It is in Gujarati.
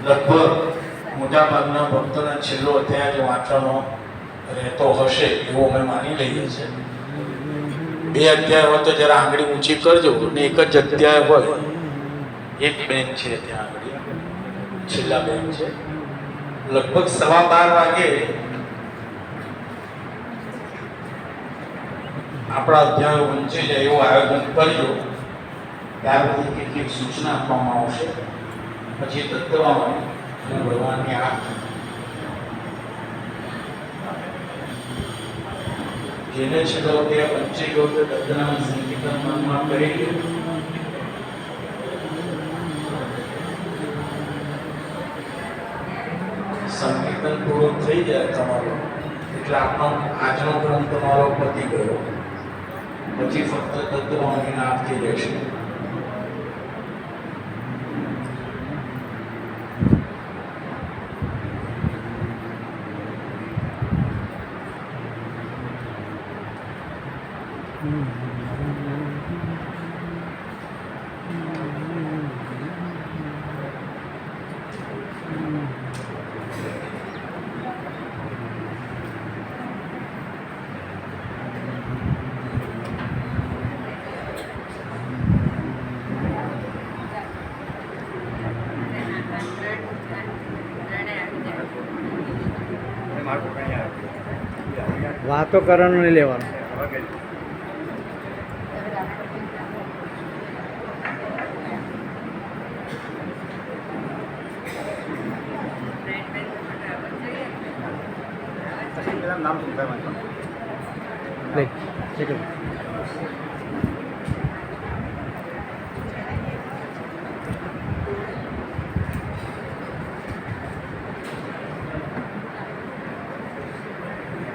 લગભગ મોટાભાગના ભક્તોના છેલ્લો અધ્યાય જ વાંચવાનો રહેતો હશે એવું અમે માની લઈએ છીએ. 2 અધ્યાય હોય તો જરા આંગળી ઊંચી કરજો ને એક જ અધ્યાય હોય એક બેન છે ત્યાં આગળ છેલ્લા બેન છે લગભગ 12:15 વાગે આપણા અધ્યાયો વંચાઈ જાય એવું આયોજન કરજો. ત્યાર પછી કેટલીક સૂચના આપવામાં આવશે પછી તત્વમાં ભગવાનની આરતી જેને છેલ્લો અધ્યાય વંચાઈ ગયો તો તદ્દન સંકીર્તન મનમાં કરી લો. સંકીર્તન પૂરું થઈ જાય તમારો એટલે આપણો આજનો ક્રમ તમારો પતી ગયો. પછી ફક્ત તત્વની આરતી રહેશે. વાતો કરવાનું નહીં લેવાનું. નામ શું?